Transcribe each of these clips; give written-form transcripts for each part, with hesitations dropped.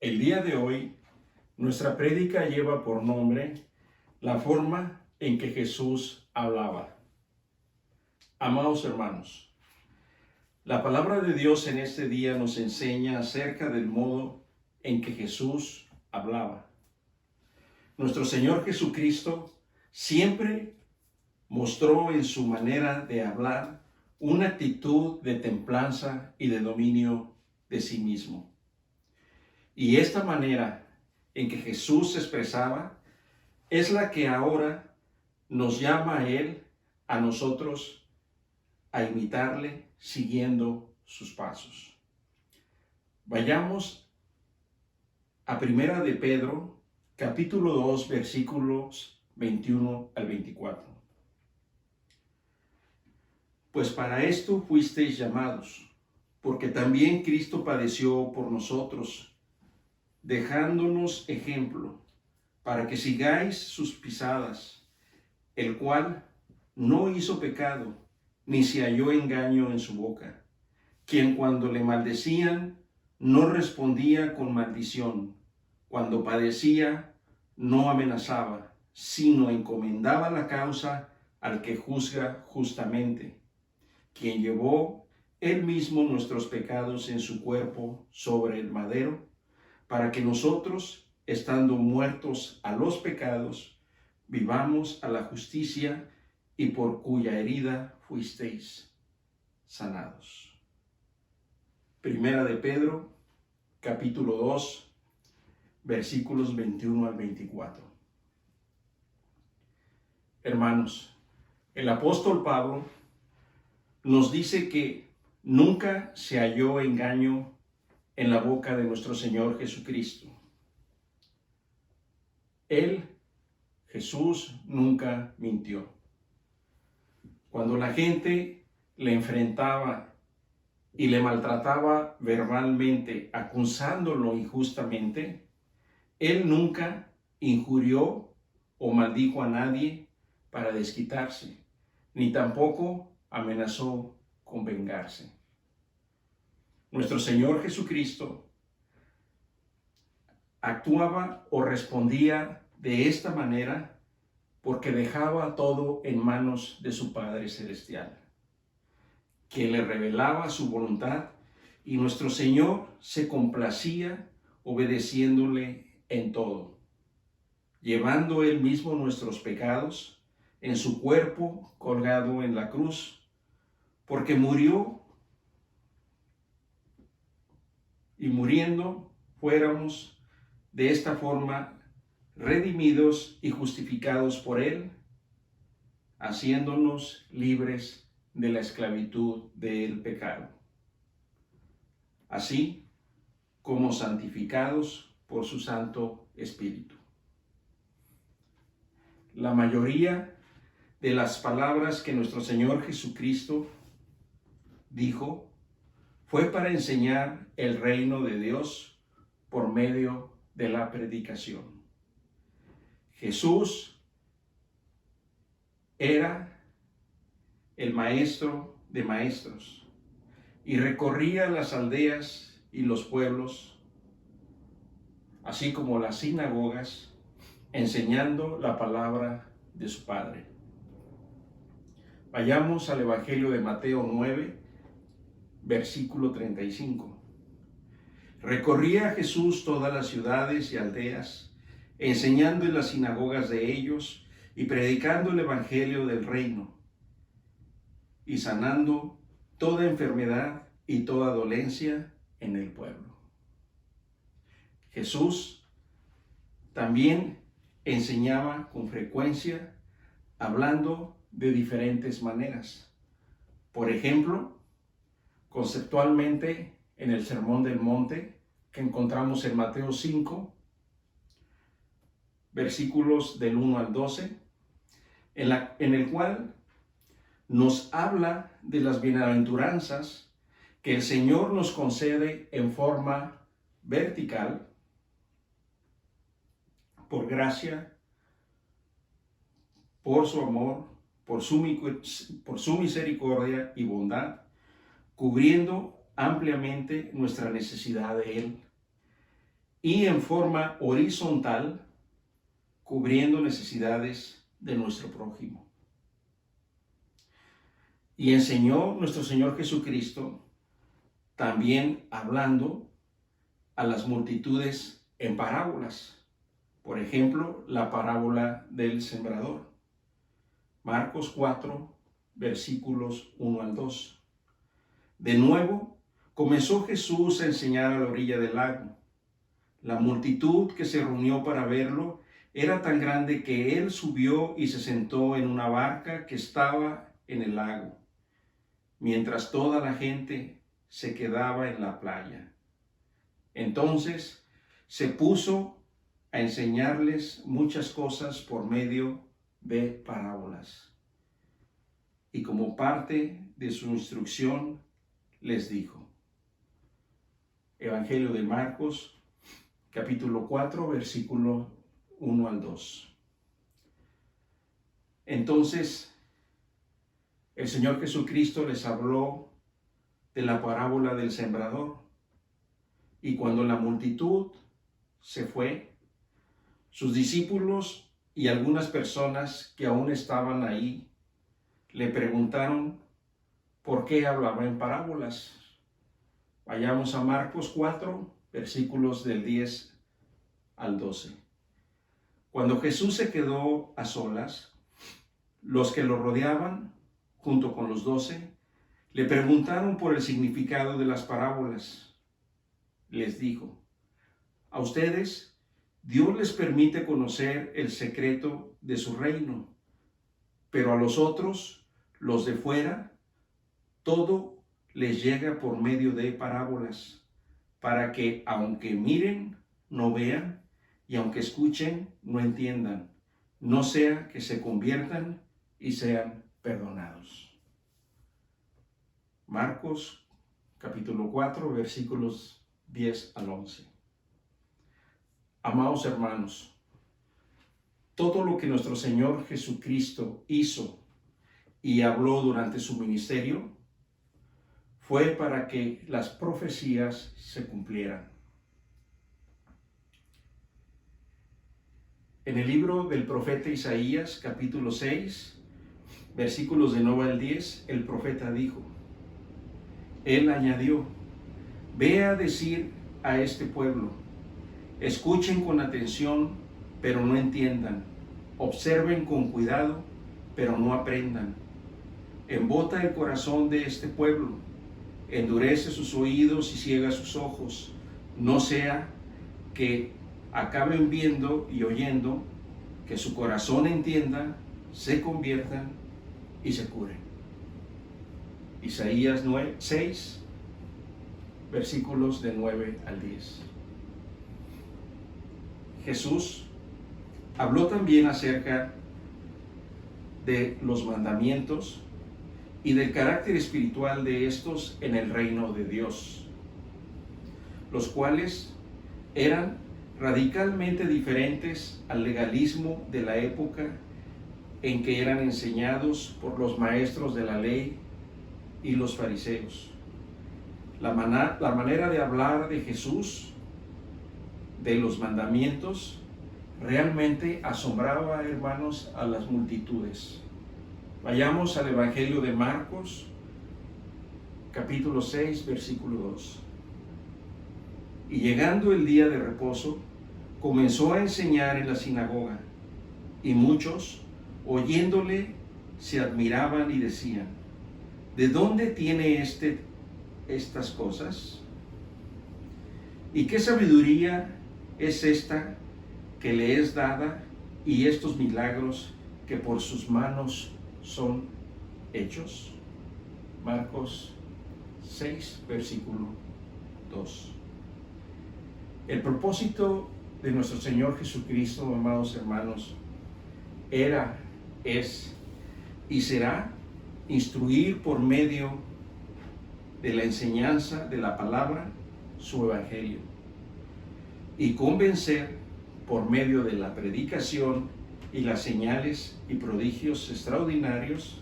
El día de hoy, nuestra prédica lleva por nombre la forma en que Jesús hablaba. Amados hermanos, la palabra de Dios en este día nos enseña acerca del modo en que Jesús hablaba. Nuestro Señor Jesucristo siempre mostró en su manera de hablar una actitud de templanza y de dominio de sí mismo. Y esta manera en que Jesús se expresaba es la que ahora nos llama a Él, a nosotros, a imitarle siguiendo sus pasos. Vayamos a Primera de Pedro, capítulo 2, versículos 21 al 24. Pues para esto fuisteis llamados, porque también Cristo padeció por nosotros, dejándonos ejemplo, para que sigáis sus pisadas, el cual no hizo pecado, ni se halló engaño en su boca, quien cuando le maldecían, no respondía con maldición, cuando padecía, no amenazaba, sino encomendaba la causa al que juzga justamente, quien llevó él mismo nuestros pecados en su cuerpo sobre el madero, para que nosotros, estando muertos a los pecados, vivamos a la justicia, y por cuya herida fuisteis sanados. Primera de Pedro, capítulo 2, versículos 21 al 24. Hermanos, el apóstol Pablo nos dice que nunca se halló engaño en la boca de nuestro Señor Jesucristo. Él, Jesús, nunca mintió. Cuando la gente le enfrentaba y le maltrataba verbalmente, acusándolo injustamente, Él nunca injurió o maldijo a nadie para desquitarse, ni tampoco amenazó con vengarse. Nuestro Señor Jesucristo actuaba o respondía de esta manera porque dejaba todo en manos de su Padre Celestial, que le revelaba su voluntad, y nuestro Señor se complacía obedeciéndole en todo, llevando Él mismo nuestros pecados en su cuerpo colgado en la cruz, porque murió y muriendo fuéramos de esta forma redimidos y justificados por Él, haciéndonos libres de la esclavitud del pecado, así como santificados por su Santo Espíritu. La mayoría de las palabras que nuestro Señor Jesucristo dijo fue para enseñar el reino de Dios por medio de la predicación. Jesús era el maestro de maestros y recorría las aldeas y los pueblos, así como las sinagogas, enseñando la palabra de su Padre. Vayamos al Evangelio de Mateo 9, versículo 35. Recorría Jesús todas las ciudades y aldeas, enseñando en las sinagogas de ellos y predicando el evangelio del reino, y sanando toda enfermedad y toda dolencia en el pueblo. Jesús también enseñaba con frecuencia, hablando de diferentes maneras. Por ejemplo, conceptualmente en el Sermón del Monte, que encontramos en Mateo 5, versículos del 1 al 12, en el cual nos habla de las bienaventuranzas que el Señor nos concede en forma vertical, por gracia, por su amor, por su misericordia y bondad, cubriendo ampliamente nuestra necesidad de Él, y en forma horizontal, cubriendo necesidades de nuestro prójimo. Y enseñó nuestro Señor Jesucristo también hablando a las multitudes en parábolas. Por ejemplo, la parábola del sembrador. Marcos 4, versículos 1 al 2. De nuevo, comenzó Jesús a enseñar a la orilla del lago. La multitud que se reunió para verlo era tan grande que él subió y se sentó en una barca que estaba en el lago, mientras toda la gente se quedaba en la playa. Entonces se puso a enseñarles muchas cosas por medio de parábolas. Y como parte de su instrucción les dijo. Evangelio de Marcos, capítulo 4, versículo 1 al 2. Entonces, el Señor Jesucristo les habló de la parábola del sembrador. Y cuando la multitud se fue, sus discípulos y algunas personas que aún estaban ahí le preguntaron por qué hablaba en parábolas. Vayamos a Marcos 4, versículos del 10 al 12. Cuando Jesús se quedó a solas, los que lo rodeaban, junto con los 12, le preguntaron por el significado de las parábolas. Les dijo, a ustedes Dios les permite conocer el secreto de su reino, pero a los otros, los de fuera, todo les llega por medio de parábolas, para que aunque miren, no vean, y aunque escuchen, no entiendan, no sea que se conviertan y sean perdonados. Marcos capítulo 4, versículos 10 al 11. Amados hermanos, todo lo que nuestro Señor Jesucristo hizo y habló durante su ministerio fue para que las profecías se cumplieran. En el libro del profeta Isaías, capítulo 6, versículos de 9 al 10, el profeta dijo, él añadió, ve a decir a este pueblo, escuchen con atención, pero no entiendan, observen con cuidado, pero no aprendan. Embota el corazón de este pueblo, endurece sus oídos y ciega sus ojos, no sea que acaben viendo y oyendo, que su corazón entienda, se conviertan y se curen. Isaías 6, versículos de 9 al 10. Jesús habló también acerca de los mandamientos y del carácter espiritual de estos en el reino de Dios, los cuales eran radicalmente diferentes al legalismo de la época en que eran enseñados por los maestros de la ley y los fariseos. La manera de hablar de Jesús, de los mandamientos, realmente asombraba, hermanos, a las multitudes. Vayamos al Evangelio de Marcos, capítulo 6, versículo 2. Y llegando el día de reposo, comenzó a enseñar en la sinagoga, y muchos, oyéndole, se admiraban y decían, ¿de dónde tiene estas cosas? ¿Y qué sabiduría es esta que le es dada y estos milagros que por sus manos son hechos? Marcos 6, versículo 2. El propósito de nuestro Señor Jesucristo, amados hermanos, era, es y será instruir por medio de la enseñanza de la palabra su evangelio y convencer por medio de la predicación y las señales y prodigios extraordinarios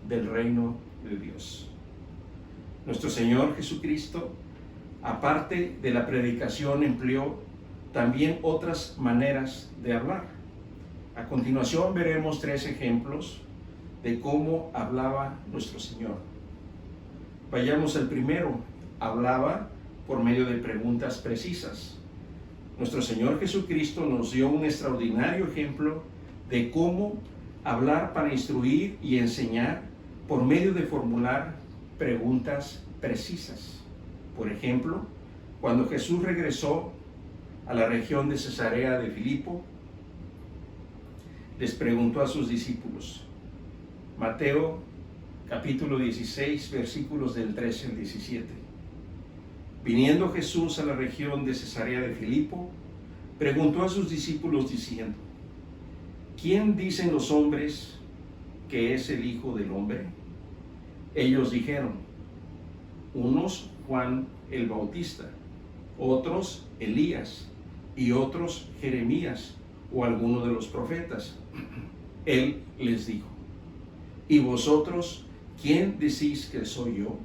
del reino de Dios. Nuestro Señor Jesucristo, aparte de la predicación, empleó también otras maneras de hablar. A continuación veremos 3 ejemplos de cómo hablaba nuestro Señor. Vayamos al primero. Hablaba por medio de preguntas precisas. Nuestro Señor Jesucristo nos dio un extraordinario ejemplo de cómo hablar para instruir y enseñar por medio de formular preguntas precisas. Por ejemplo, cuando Jesús regresó a la región de Cesarea de Filipo, les preguntó a sus discípulos. Mateo capítulo 16, versículos del 13 al 17. Viniendo Jesús a la región de Cesarea de Filipo, preguntó a sus discípulos diciendo: ¿Quién dicen los hombres que es el Hijo del Hombre? Ellos dijeron: unos Juan el Bautista, otros Elías, y otros Jeremías o alguno de los profetas. Él les dijo: ¿y vosotros quién decís que soy yo?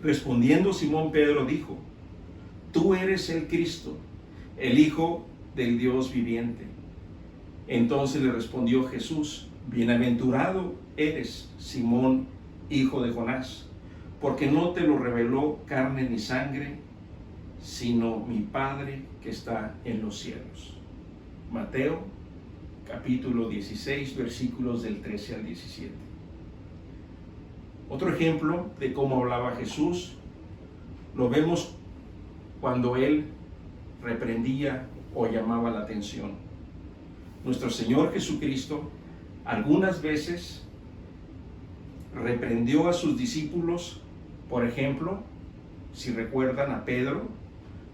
Respondiendo Simón Pedro dijo: tú eres el Cristo, el Hijo del Dios viviente. Entonces le respondió Jesús: bienaventurado eres, Simón, hijo de Jonás, porque no te lo reveló carne ni sangre, sino mi Padre que está en los cielos. Mateo capítulo 16, versículos del 13 al 17. Otro ejemplo de cómo hablaba Jesús lo vemos cuando Él reprendía o llamaba la atención. Nuestro Señor Jesucristo algunas veces reprendió a sus discípulos. Por ejemplo, si recuerdan a Pedro,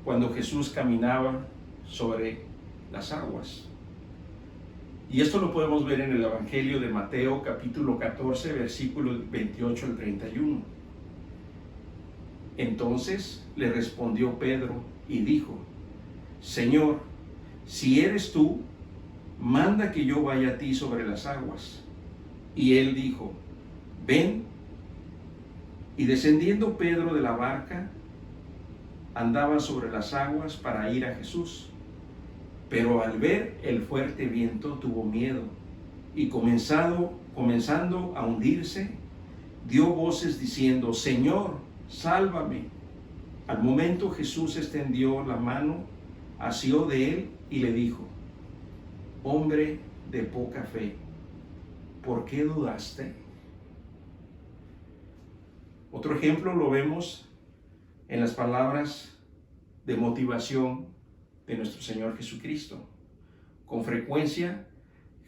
cuando Jesús caminaba sobre las aguas. Y esto lo podemos ver en el Evangelio de Mateo, capítulo 14, versículos 28 al 31. Entonces le respondió Pedro y dijo: Señor, si eres tú, manda que yo vaya a ti sobre las aguas. Y él dijo: ven. Y descendiendo Pedro de la barca, andaba sobre las aguas para ir a Jesús. Pero al ver el fuerte viento tuvo miedo, y comenzando a hundirse, dio voces diciendo: Señor, sálvame. Al momento Jesús extendió la mano, asió de él y le dijo: hombre de poca fe, ¿por qué dudaste? Otro ejemplo lo vemos en las palabras de motivación de nuestro Señor Jesucristo. Con frecuencia,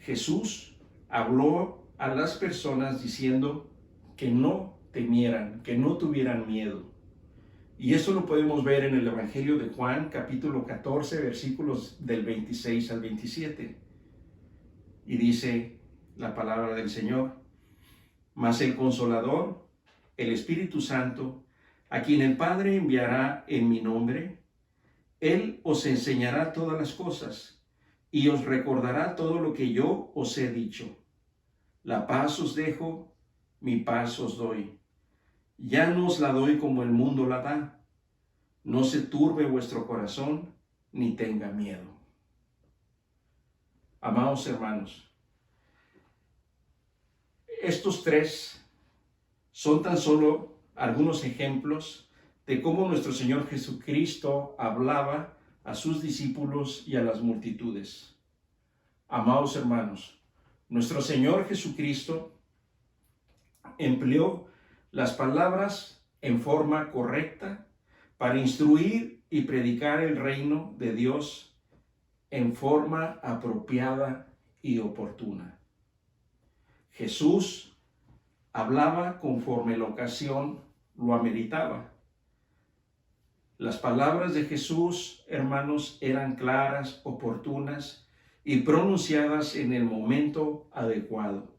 Jesús habló a las personas diciendo que no temieran, que no tuvieran miedo. Y eso lo podemos ver en el Evangelio de Juan, capítulo 14, versículos del 26 al 27. Y dice la palabra del Señor: mas el Consolador, el Espíritu Santo, a quien el Padre enviará en mi nombre, Él os enseñará todas las cosas y os recordará todo lo que yo os he dicho. La paz os dejo, mi paz os doy. Ya no os la doy como el mundo la da. No se turbe vuestro corazón, ni tenga miedo. Amados hermanos, estos 3 son tan solo algunos ejemplos de cómo nuestro Señor Jesucristo hablaba a sus discípulos y a las multitudes. Amados hermanos, nuestro Señor Jesucristo empleó las palabras en forma correcta para instruir y predicar el reino de Dios en forma apropiada y oportuna. Jesús hablaba conforme la ocasión lo ameritaba. Las palabras de Jesús, hermanos, eran claras, oportunas y pronunciadas en el momento adecuado.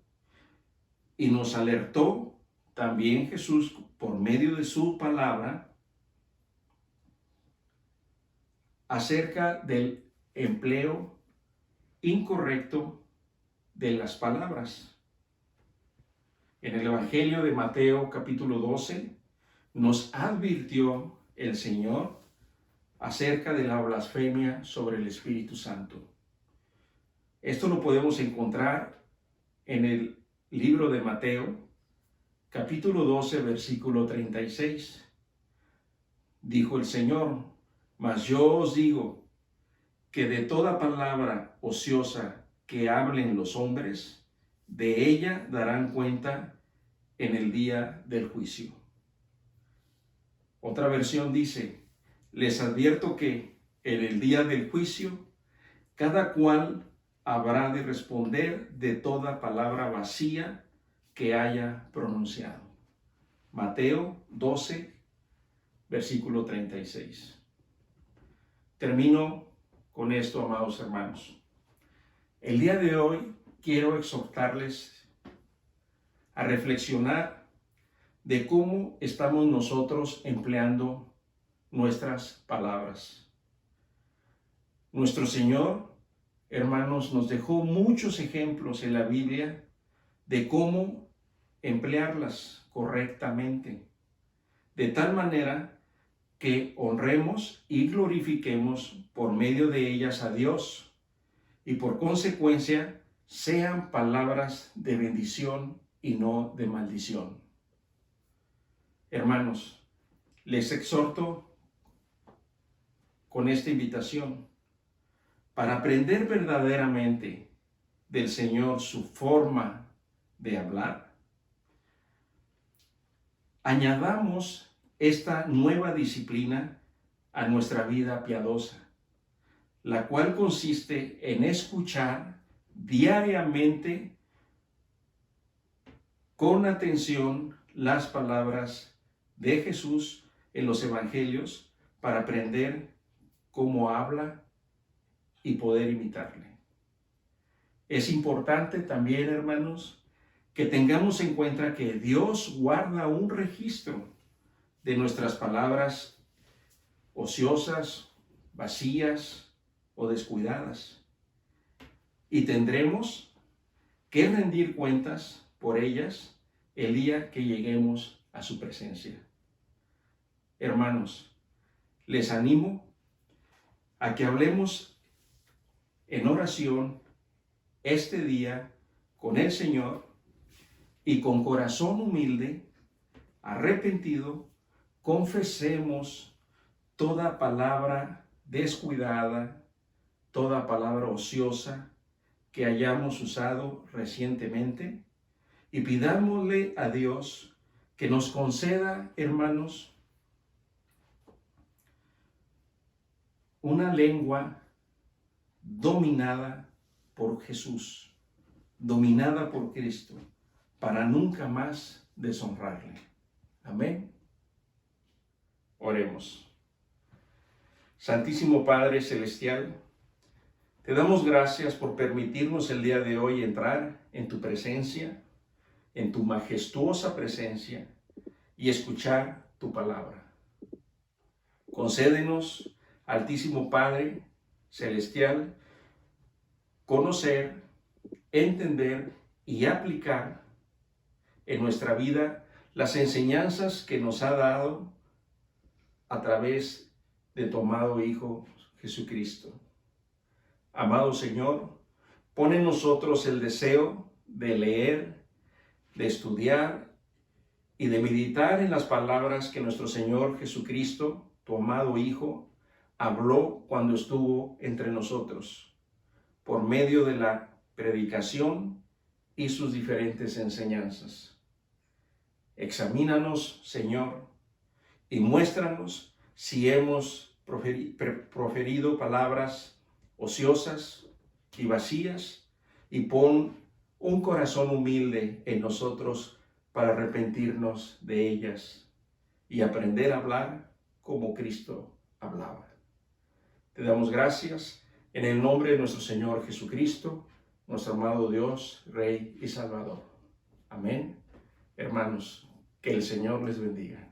Y nos alertó también Jesús, por medio de su palabra, acerca del empleo incorrecto de las palabras. En el Evangelio de Mateo, capítulo 12, nos advirtió el Señor acerca de la blasfemia sobre el Espíritu Santo. Esto lo podemos encontrar en el libro de Mateo, capítulo 12, versículo 36. Dijo el Señor: mas yo os digo que de toda palabra ociosa que hablen los hombres, de ella darán cuenta en el día del juicio. Otra versión dice: les advierto que en el día del juicio cada cual habrá de responder de toda palabra vacía que haya pronunciado. Mateo 12, versículo 36. Termino con esto, amados hermanos. El día de hoy quiero exhortarles a reflexionar de cómo estamos nosotros empleando nuestras palabras. Nuestro Señor, hermanos, nos dejó muchos ejemplos en la Biblia de cómo emplearlas correctamente, de tal manera que honremos y glorifiquemos por medio de ellas a Dios y por consecuencia sean palabras de bendición y no de maldición. Hermanos, les exhorto con esta invitación para aprender verdaderamente del Señor su forma de hablar. Añadamos esta nueva disciplina a nuestra vida piadosa, la cual consiste en escuchar diariamente con atención las palabras de Jesús en los evangelios para aprender cómo habla y poder imitarle. Es importante también, hermanos, que tengamos en cuenta que Dios guarda un registro de nuestras palabras ociosas, vacías o descuidadas. Y tendremos que rendir cuentas por ellas el día que lleguemos a su presencia. Hermanos, les animo a que hablemos en oración este día con el Señor y con corazón humilde, arrepentido, confesemos toda palabra descuidada, toda palabra ociosa que hayamos usado recientemente y pidámosle a Dios que nos conceda, hermanos, una lengua dominada por Jesús, dominada por Cristo, para nunca más deshonrarle. Amén. Oremos. Santísimo Padre Celestial, te damos gracias por permitirnos el día de hoy entrar en tu presencia, en tu majestuosa presencia y escuchar tu palabra. Concédenos, Altísimo Padre Celestial, conocer, entender y aplicar en nuestra vida las enseñanzas que nos ha dado a través de tu amado Hijo Jesucristo. Amado Señor, pon en nosotros el deseo de leer, de estudiar y de meditar en las palabras que nuestro Señor Jesucristo, tu amado Hijo, habló cuando estuvo entre nosotros, por medio de la predicación y sus diferentes enseñanzas. Examínanos, Señor, y muéstranos si hemos proferido palabras ociosas y vacías, y pon un corazón humilde en nosotros para arrepentirnos de ellas y aprender a hablar como Cristo hablaba. Te damos gracias en el nombre de nuestro Señor Jesucristo, nuestro amado Dios, Rey y Salvador. Amén. Hermanos, que el Señor les bendiga.